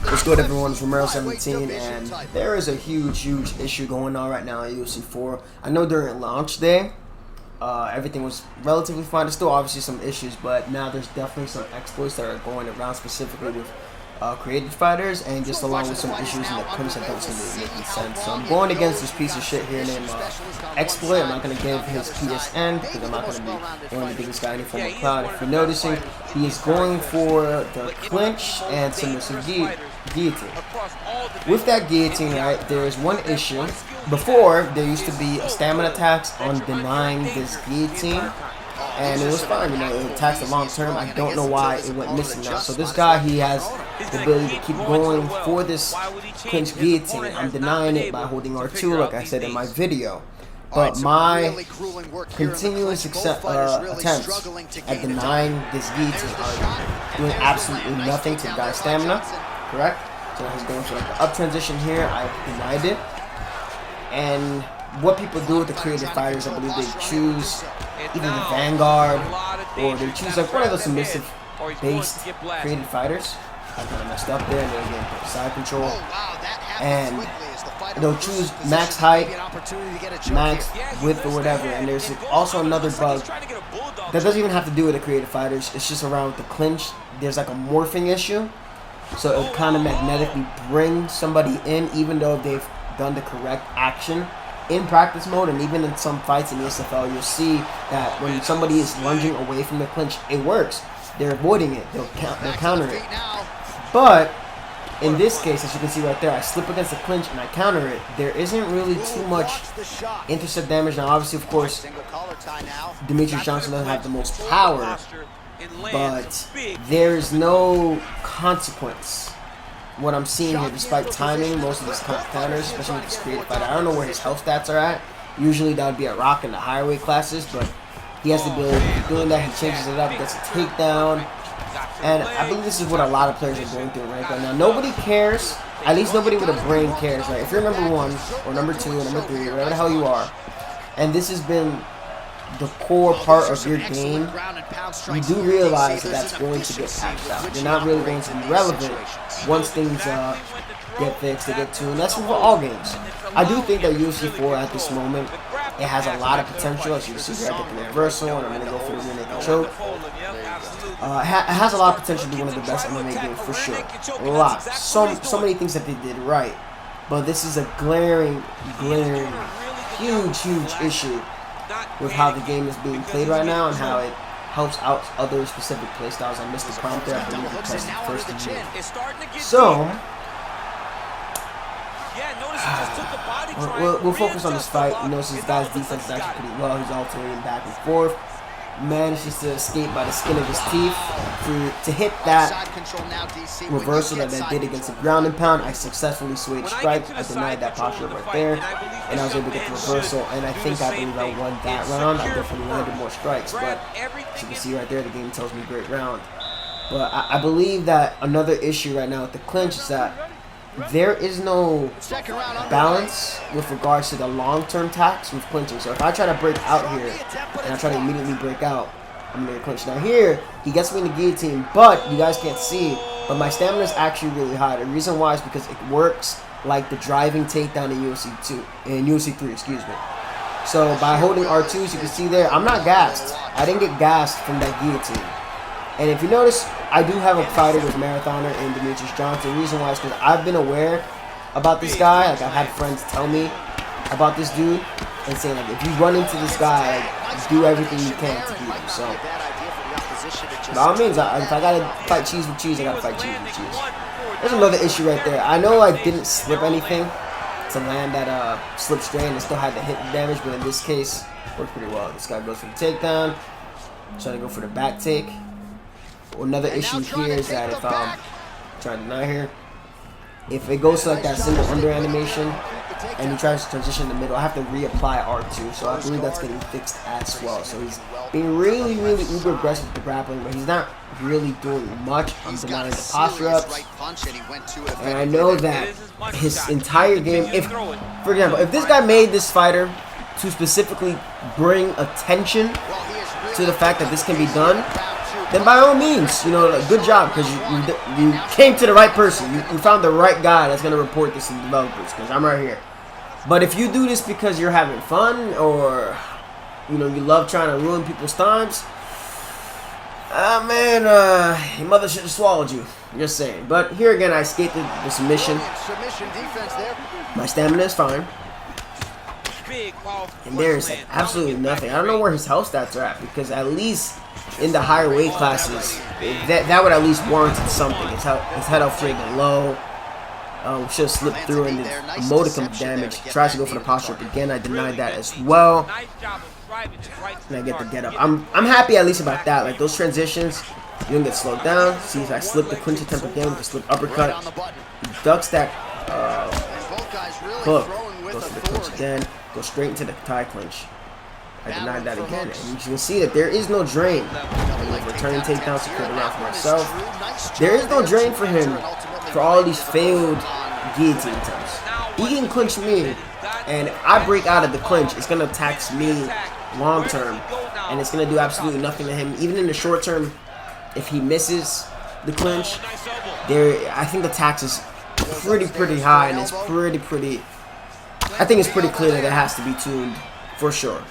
What's good, everyone? It's Romero17, and there is a huge issue going on right now at UFC 4. I know during launch day, everything was relatively fine. There's still obviously some issues, but now there's definitely some exploits that are going around specifically with creative fighters, and just along with some issues in the clinch that don't seem to be making sense. So I'm going against this piece of shit here named Exploit. I'm not going to give his PSN because I'm not going to be going to give this guy any form of cloud. If you're noticing, he is going for the clinch and submissive guillotine. With that guillotine, right, there is one issue. Before, there used to be a stamina tax on denying this guillotine, and it was fine, you know, it attacks the long term. I don't know why it went missing now. So this guy, he has the ability to keep going for this clinch guillotine. I'm denying it by holding R2, like I said in my video. But my continuous attempts at denying this guillotine are doing absolutely nothing to the guy's stamina, correct? So he's going for like the up transition here. I denied it. And what people do with the creative fighters, I believe they choose either the Vanguard or they choose like one of the submissive based creative fighters. I kind of messed up there, and they're getting side control. And they'll choose max height, max width, or whatever. And there's also another bug that doesn't even have to do with the creative fighters. It's just around with the clinch. There's like a morphing issue. So it'll kind of magnetically bring somebody in, even though they've done the correct action. In practice mode, and even in some fights in the SFL, you'll see that when somebody is lunging away from the clinch, it works. They're avoiding it. They'll counter it. But in this case, as you can see right there, I slip against the clinch and I counter it. There isn't really too much intercept damage. Now, obviously, of course, Demetrius Johnson doesn't have the most power, but there's no consequence. What I'm seeing here, despite timing most of his counters, especially with his creative fighter, I don't know where his health stats are at. Usually that would be at Rock in the higher weight classes, but he has the ability to keep doing that. He changes it up, gets a takedown, and I believe this is what a lot of players are going through right now. Nobody cares, at least nobody with a brain cares, right? If you're number 1 or number 2 or number 3, whatever the hell you are, and this has been the core part of your game, you do realize that that's going to get patched out. You're not really going to be relevant once things get fixed, they get tuned. And that's for all games. I do think that UFC 4 at this moment, it has a lot of potential. As you can see here, I get the reversal, and I'm going to go for the rear naked choke. It has a lot of potential to be one of the best MMA games for sure. A lot. So many things that they did right. But this is a glaring, huge issue with how the game is being played right now and how it helps out other specific playstyles. I missed the prompt there. I believe I pressed it first and mid. So, we'll focus on this fight. You notice this guy's defense is actually pretty well. He's alternating back and forth. Manages to escape by the skin of his teeth. To hit that reversal that I did against the ground and pound, I successfully swayed strike. I denied that posture right there, and I was able to get the reversal, and I believe I won that round. I definitely landed more strikes, but as you can see right there, the game tells me great round. But I believe that another issue right now with the clinch is that there is no balance with regards to the long-term tax with clinching. So if I try to break out here, and I try to immediately break out, I'm going to clinch. Now here, he gets me in the guillotine, but you guys can't see, but my stamina is actually really high. The reason why is because it works like the driving takedown in UFC 3, excuse me. So by holding R2, as you can see there, I'm not gassed. I didn't get gassed from that guillotine. And if you notice, I do have a fighter with marathoner in Demetrius Johnson. The reason why is because I've been aware about this guy. Like, I've had friends tell me about this dude and saying, like, if you run into this guy, like, do everything you can to beat him. So, by all means, if I gotta fight cheese with cheese, I gotta fight cheese with cheese. There's another issue right there. I know I didn't slip anything to land that slip strain and still had the hit damage, but in this case, worked pretty well. This guy goes for the takedown, trying to go for the back take. Another issue here is that if I'm trying to deny here, if it goes to like that single under animation and he tries to transition in the middle, I have to reapply R2. So I believe that's getting fixed as well. So he's being really uber aggressive with the grappling, but he's not really doing much. I'm denying the posture ups. And I know that his entire game, for example, if this guy made this fighter to specifically bring attention to the fact that this can be done, then by all means, you know, like, good job, because you came to the right person. You found the right guy that's going to report this to the developers, because I'm right here. But if you do this because you're having fun, or, you know, you love trying to ruin people's times, man, your mother should have swallowed you. I'm just saying. But here again, I escaped the submission. My stamina is fine. And there's like absolutely nothing. I don't know where his health stats are at, because at least in the higher weight classes, that would at least warrant something. His head health rate low. Should have slipped through and did a modicum of damage. Tries to go for the posture up again. I denied that as well. And I get the get up. I'm happy at least about that. Like those transitions, you don't get slowed down. See if I slip the clinch attempt again with a slip uppercut. He ducks that hook. Goes for the clinch again. Goes straight into the tie clinch. I denied that again. And you can see that there is no drain. Returning takedowns to clear the round for myself. There is no drain for him for all these failed guillotine attempts. He can clinch me, and I break out of the clinch. It's going to tax me long term, and it's going to do absolutely nothing to him. Even in the short term, if he misses the clinch, I think the tax is pretty high, and it's pretty. I think it's pretty clear that it has to be tuned for sure.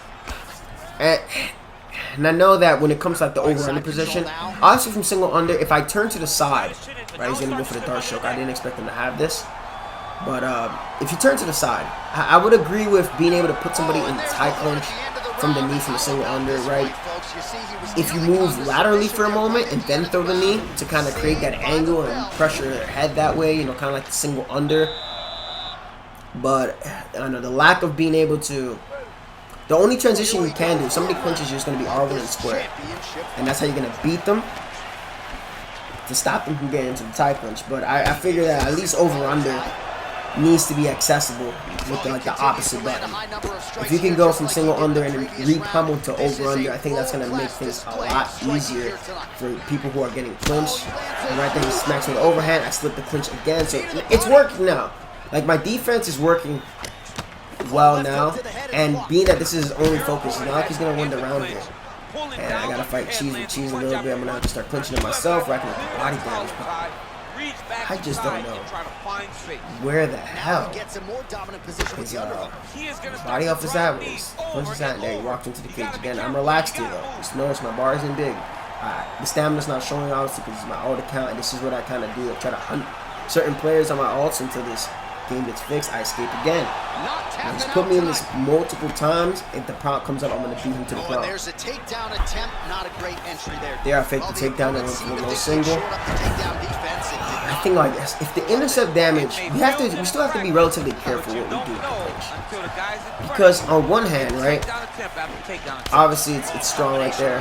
And I know that when it comes to like the over-under position, obviously from single under, if I turn to the side, right, he's gonna go for the dart choke. I didn't expect him to have this, but if you turn to the side, I would agree with being able to put somebody in tie clinch from the knee from the single under, right? If you move laterally for a moment and then throw the knee to kind of create that angle and pressure their head that way, you know, kind of like the single under. But I know the lack of being able to. The only transition you can do, somebody clinches, you're just going to be R1 and square. And that's how you're going to beat them to stop them from getting into the tie clinch. But I figure that at least over-under needs to be accessible with like the opposite button. If you can go from single under and re-pummel to over-under, I think that's going to make things a lot easier for people who are getting clinched. And right there, he smacks with the overhand. I slip the clinch again. So it's working now. Like my defense is working well now, and being that this is his only focus, it's not like he's gonna win the round here. And I gotta fight cheese with cheese a little bit. I'm gonna have to start clinching it myself, racking up the body damage. I just don't know where the hell his body off his at. He's punches at, and there he walked into the cage again. I'm relaxed here though. Just notice my bar isn't big. The stamina's not showing obviously because it's my alt account, and this is what I kind of do. I try to hunt certain players on my alts until this game gets fixed. I escape again. He's put me in this multiple times. If the prompt comes up, I'm going to beat him to the prompt. There's a takedown attempt, not a great entry there. There, I faked the takedown and went for the low single. I think like if the intercept damage, we still have to be relatively careful what we do with the clinch. Because on one hand, right, obviously it's strong right there.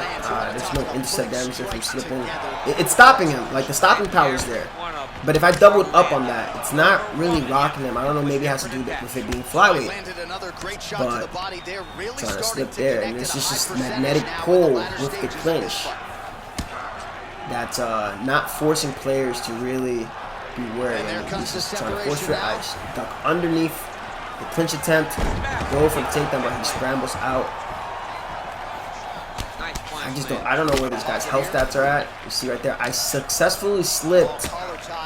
There's no intercept damage there from slipping. It's stopping him. Like the stopping power is there. But if I doubled up on that, it's not really rocking him. I don't know, maybe it has to do with it being flyweight. But trying to slip there, and it's just magnetic pull with the clinch. That's not forcing players to really be wary. He's just trying to force your eyes. Duck underneath the clinch attempt, go for the takedown, but he scrambles out. I don't know where this guy's health stats are at. You see right there, I successfully slipped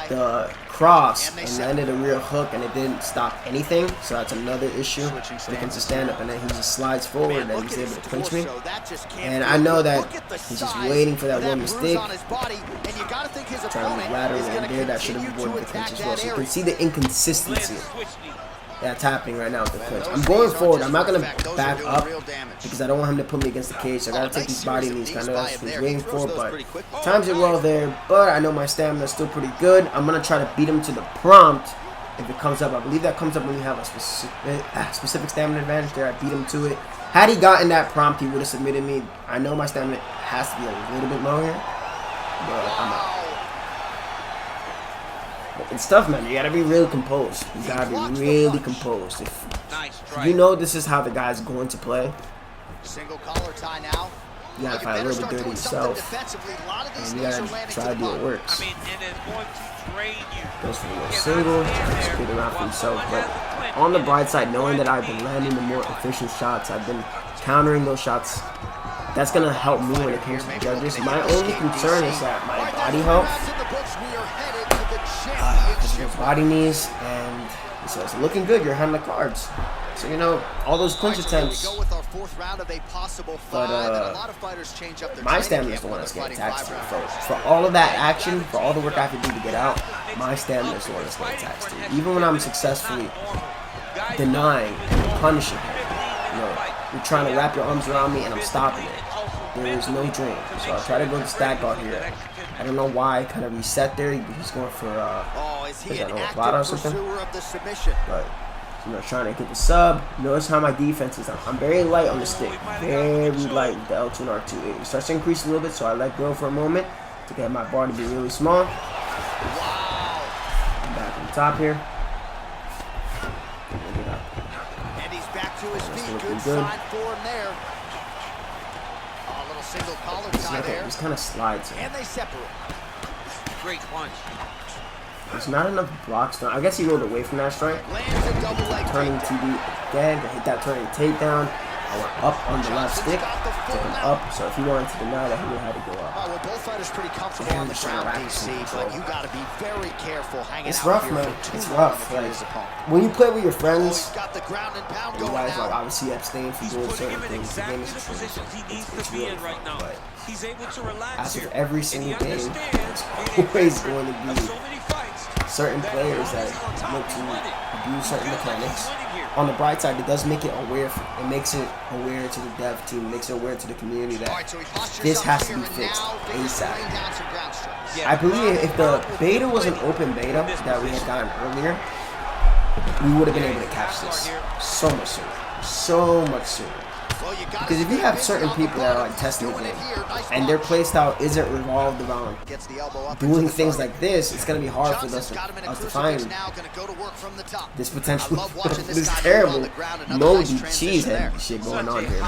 the cross and landed a rear hook, and it didn't stop anything. So that's another issue when it comes to stand up. And then he just slides forward and he's able to clinch me. And I know that he's just waiting for that one mistake. Trying to move laterally in there. That should have avoided the clinch as well. So you can see the inconsistency that's happening right now with the clinch. I'm going forward. I'm not going to back up because I don't want him to put me against the cage. So I got to take these body knees. Kind of that's what he's waiting for, but times it well there. But I know my stamina is still pretty good. I'm going to try to beat him to the prompt if it comes up. I believe that comes up when you have a specific stamina advantage there. I beat him to it. Had he gotten that prompt, he would have submitted me. I know my stamina has to be a little bit low here, but I'm out. It's tough, man. You gotta be really composed. You gotta be really composed. If you know this is how the guy's going to play, you gotta fight a little bit dirty yourself, and you gotta try to do what works. Goes for a little single, just get around for himself. But on the bright side, knowing that I've been landing the more efficient shots, I've been countering those shots that's gonna help me when it comes to judges. My only concern is that my body health, because your body knees, and so it's looking good. You're handling the cards. So, you know, all those clinch attempts, but my stamina is the one that's getting taxed. For all of that action, for all the work I have to do to get out, my stamina is the one that's getting taxed. Even when I'm successfully denying and punishing him, you know, you're trying to wrap your arms around me and I'm stopping it. There is no drain. So I'll try to go to stack guard here. I don't know why I kind of reset there. He's going for, is that a plot or something? But, you know, trying to get the sub. Notice how my defense is. I'm very light on the stick. Very light with the L2 and R2. It starts to increase a little bit, so I let go for a moment to get my bar to be really small. Wow. I'm back on top here. And he's back to his feet. Good sign for him there. A little single collar tie there. Just kind of slides. And they separate. Great punch. There's not enough blocks now. I guess he rolled away from that strike. Turning TD again to hit that turning takedown. I went up on the left stick, took him up. So if he wanted to deny that, he would have had to go up. Well, both fighters pretty comfortable on the ground, DC, but you got to be very careful hanging out. It's rough, man. It's rough. Like, when you play with your friends, you guys like obviously abstain from doing certain things. The game is it's really fun, but as with every single game, it's always going to be certain players that look to abuse certain mechanics. On the bright side, it does make it aware. It makes it aware to the dev team. It makes it aware to the community that this has to be fixed ASAP. I believe if the beta was an open beta that we had gotten earlier, we would have been able to catch this so much sooner. So much sooner. Because if you have certain people that are like testing the game and their playstyle isn't revolved around doing things like this, it's going to be hard for us to find this potential, this terrible moldy cheesehead shit going on here.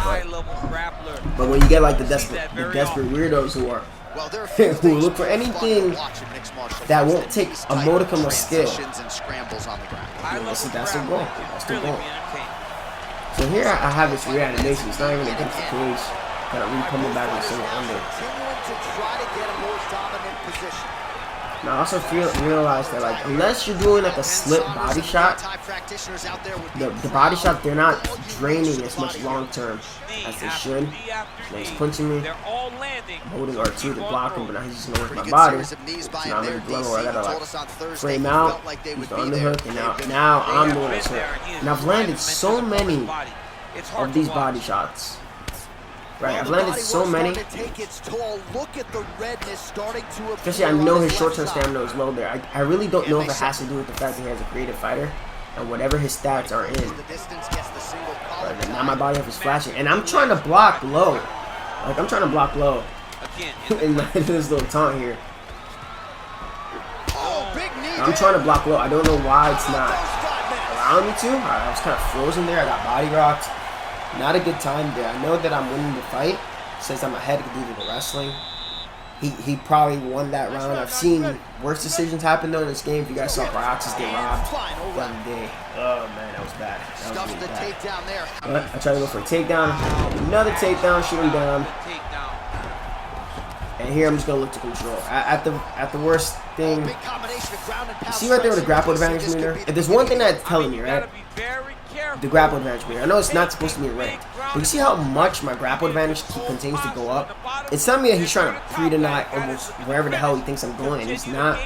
But when you get like the desperate weirdos who are who look for anything that won't take a modicum of skill, that's their goal. That's their goal. So here I have this reanimation. It's not even against the cage. Kind of coming back with a single under. Now I also realize that like unless you're doing like a slip body shot, the body shot they're not draining as much long term as they should. So he's punching me. I'm holding R2 to block him, but now he's just gonna work my body. So now I'm in a dilemma where I gotta like frame out, use the underhook, and now I'm doing this hook. And I've landed so many of these body shots. Right, I've landed so many. Especially I know his short-term stamina is low there. I really don't know if it has to do with the fact that he has a creative fighter and whatever his stats are in. But now my body health is flashing. And I'm trying to block low. Like, I'm trying to block low. And this little taunt here. I'm trying to block low. I don't know why it's not allowing me to. I was kind of frozen there. I got body rocked. Not a good time there. I know that I'm winning the fight since I'm ahead due to the wrestling. He probably won that round. I've seen worse decisions happen though in this game. If you guys saw Baraxis get robbed the other day. Oh man, that was bad. That was really bad. But I try to go for a takedown. Another takedown, shoot him down. And here I'm just gonna look to control. At the worst thing. You see right there with the grapple advantage meter? If there's one thing that's telling me, right? The grapple advantage meter. I know it's not supposed to be ranked, but you see how much my grapple advantage continues to go up? It's telling me that he's trying to pre-deny almost wherever the hell he thinks I'm going, and he's not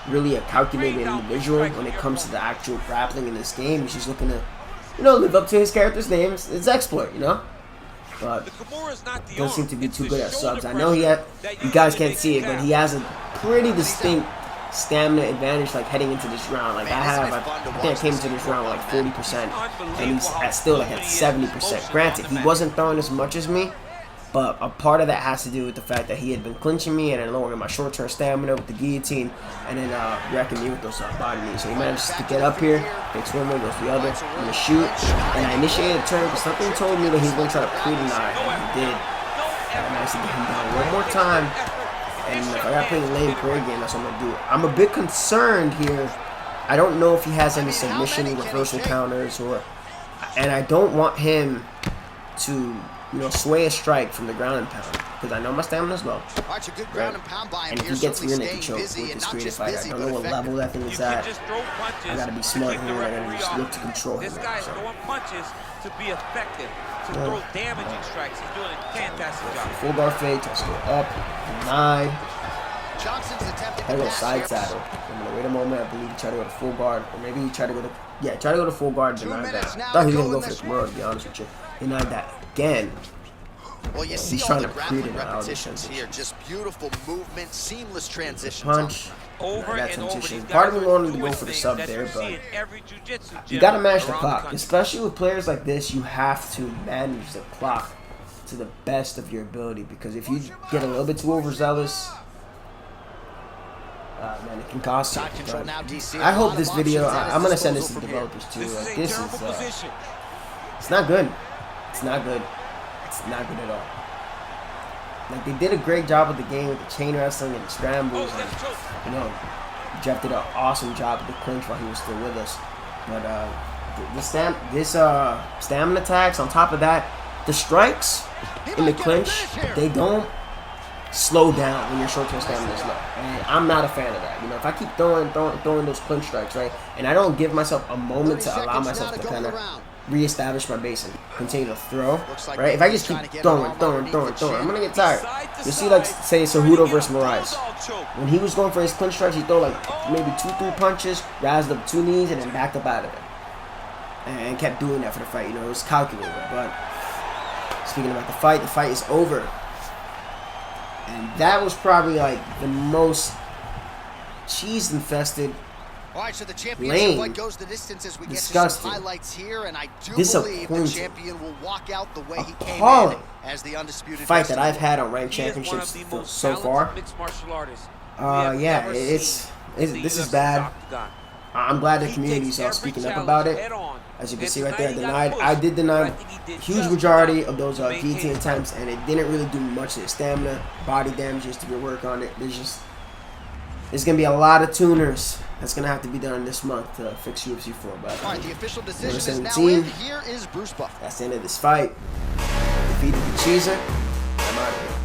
really a calculated individual when it comes to the actual grappling in this game. He's just looking to, you know, live up to his character's name. It's exploit, you know? But doesn't seem to be too good at subs. I know you guys can't see it, but he has a pretty distinct stamina advantage like heading into this round. Like I think I came into this round with like 40% and he's still like at 70%. Granted, he wasn't throwing as much as me, but a part of that has to do with the fact that he had been clinching me and then lowering my short-term stamina with the guillotine and then wrecking me with those body knees. So he managed to get up here, takes one way, goes the other, I'm gonna shoot, and I initiated a turn because something told me that he was gonna try to pre-deny, and he did. And I managed to get him down one more time. And if I gotta play the lane prayer game, that's what I'm gonna do. I'm a bit concerned here. I don't know if he has any submission reversal counters and I don't want him to you know, sway a strike from the ground and pound. Because I know my stamina's low. Arch, a good ground and pound by him and if here, he gets certainly rear naked choke staying with this busy, creative and not fighter, just I don't know what busy, level that thing is at. I gotta be smart here, and I gotta just look to control him. This guy is throwing punches to be effective, to throw damaging strikes. He's doing a fantastic job. Full guard fade, touch go up, denied. Johnson's attempting I to go pass side here. saddle. I'm gonna wait a moment. I believe he tried to go to full guard, or maybe he tried to go to try to go to full guard. Denied that. minutes now Thought he to was go gonna go in for the this Kimura, to be honest with you. Denied that again. Well, you see He's all trying the to grappling create an repetitions audition. here. Just beautiful movement, seamless transitions. Punch. Over That's and over, transition. these Part of guys me are wanted to doing go for the things sub that there, you see but in every jiu-jitsu you gym gotta match the around clock, country. especially with players like this. You have to manage the clock to the best of your ability, because if you get a little bit too overzealous, man, it can cost you. Side control now, DC. I A hope lot this of video. options at I'm gonna his send this to disposal from developers too. This Like is a this terrible is, position. it's not good. It's not good. It's not good at all. Like, they did a great job with the game with the chain wrestling and the scrambles, and you know, Jeff did an awesome job with the clinch while he was still with us. But this stamina attacks, on top of that, the strikes in the clinch, they don't slow down when your short-term stamina is low. And I'm not a fan of that. You know, if I keep throwing those clinch strikes, right, and I don't give myself a moment to allow myself to kind of reestablish my base and continue to throw, right? If I just keep throwing, I'm gonna get tired. You see, like, say Cejudo versus Moraes. When he was going for his clinch strikes, he throw like maybe 2-3 punches, razzed up 2 knees, and then backed up out of it, and kept doing that for the fight. You know, it was calculated. But speaking about the fight is over, and that was probably like the most cheese infested. All right, so the championship fight goes the distance as we get to some highlights here, and I do believe the champion will walk out the way he came in as the undisputed fight that I've had on ranked championships so far. Yeah, this is bad. I'm glad the community's speaking up about it. As you can see right there, I did deny huge majority of those guillotine attempts, and it didn't really do much to his stamina, body damages to work on it. There's gonna be a lot of tuners that's gonna have to be done this month to fix UFC 4. But all right, the official decision is now in. Here is Bruce Buff. That's the end of this fight. Defeated the Cheeser. I'm out of here.